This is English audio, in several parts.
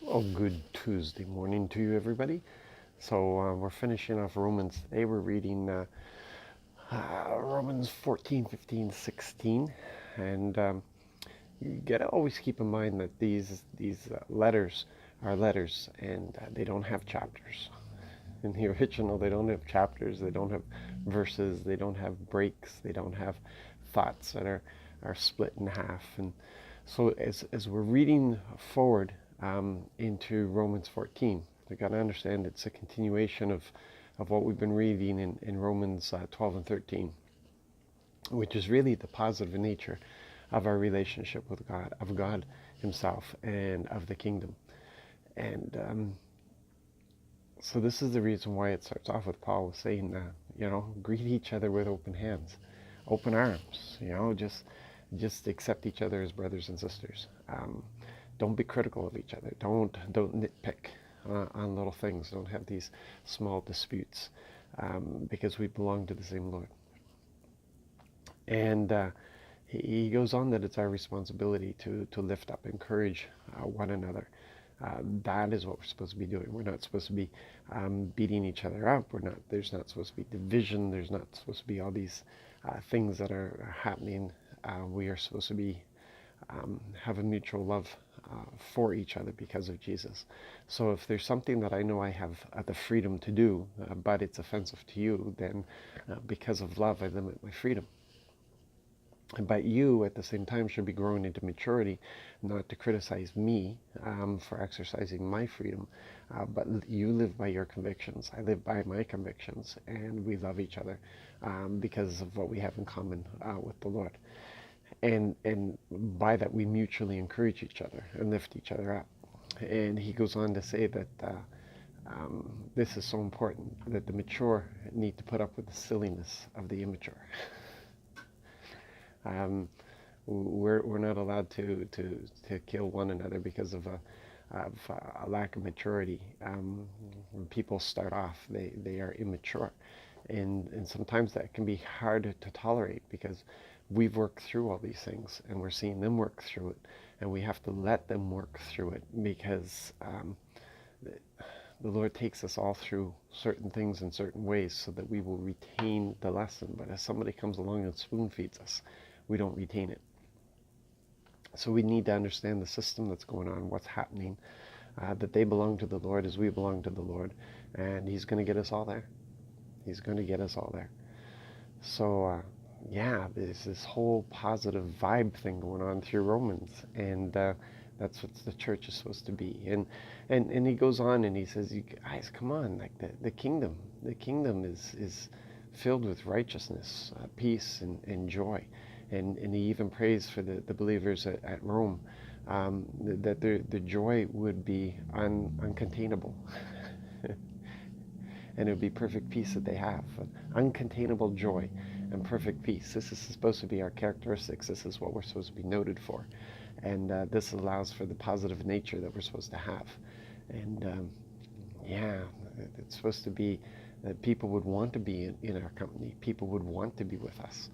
Oh, good Tuesday morning to you, everybody. So we're finishing off Romans today. We're reading Romans 14, 15, 16. And you got to always keep in mind that these letters are letters, and they don't have chapters. In the original, they don't have chapters, they don't have verses, they don't have breaks, they don't have thoughts that are split in half. And so as we're reading forward into Romans 14, we've got to understand it's a continuation of what we've been reading in Romans 12 and 13, which is really the positive nature of our relationship with God, of God Himself, and of the kingdom. And so this is the reason why it starts off with Paul saying, greet each other with open hands, open arms. Just accept each other as brothers and sisters. Don't be critical of each other. Don't nitpick on little things. Don't have these small disputes, because we belong to the same Lord. And he goes on that it's our responsibility to lift up, encourage one another. That is what we're supposed to be doing. We're not supposed to be beating each other up. There's not supposed to be division. There's not supposed to be all these things that are happening. We are supposed to be have a mutual love for each other because of Jesus. So if there's something that I know I have the freedom to do, but it's offensive to you, then because of love, I limit my freedom. But you, at the same time, should be growing into maturity, not to criticize me for exercising my freedom, but you live by your convictions. I live by my convictions, and we love each other because of what we have in common with the Lord. And by that, we mutually encourage each other and lift each other up. And he goes on to say that this is so important, that the mature need to put up with the silliness of the immature. We're not allowed to kill one another because of a lack of maturity. When people start off, they are immature, and sometimes that can be hard to tolerate because we've worked through all these things and we're seeing them work through it, and we have to let them work through it because the Lord takes us all through certain things in certain ways so that we will retain the lesson. But as somebody comes along and spoon feeds us, we don't retain it. So we need to understand the system that's going on, what's happening, that they belong to the Lord as we belong to the Lord, and He's going to get us all there. He's going to get us all there. So, there's this whole positive vibe thing going on through Romans, and that's what the church is supposed to be. And he goes on and he says, "You guys, come on! Like the kingdom is filled with righteousness, peace, and joy." And he even prays for the believers at Rome, that the joy would be uncontainable. And it would be perfect peace that they have. Uncontainable joy and perfect peace. This is supposed to be our characteristics. This is what we're supposed to be noted for. And this allows for the positive nature that we're supposed to have. And it's supposed to be that people would want to be in our company. People would want to be with us.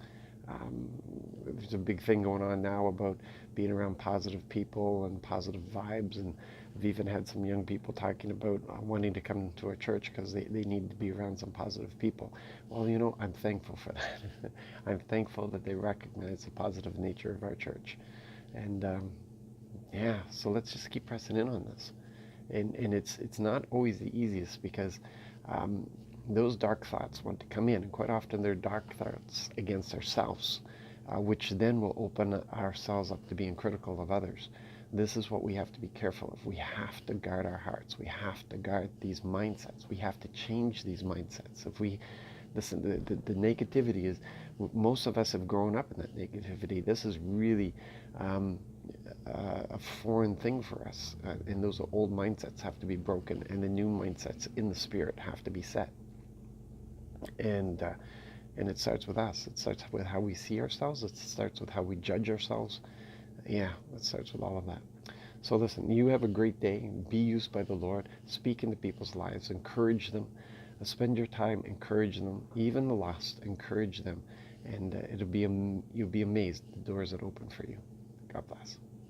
There's a big thing going on now about being around positive people and positive vibes, and I've even had some young people talking about wanting to come to our church because they need to be around some positive people. Well, I'm thankful for that. I'm thankful that they recognize the positive nature of our church. And so let's just keep pressing in on this. And it's not always the easiest because those dark thoughts want to come in, and quite often they're dark thoughts against ourselves, which then will open ourselves up to being critical of others. This is what we have to be careful of. We have to guard our hearts. We have to guard these mindsets. We have to change these mindsets. If we listen, the negativity is, most of us have grown up in that negativity. This is really a foreign thing for us, and those old mindsets have to be broken, and the new mindsets in the Spirit have to be set. And it starts with us. It starts with how we see ourselves. It starts with how we judge ourselves. It starts with all of that. So listen, you have a great day. Be used by the Lord. Speak into people's lives. Encourage them. Spend your time encouraging them. Even the lost, encourage them. And you'll be amazed at the doors that open for you. God bless.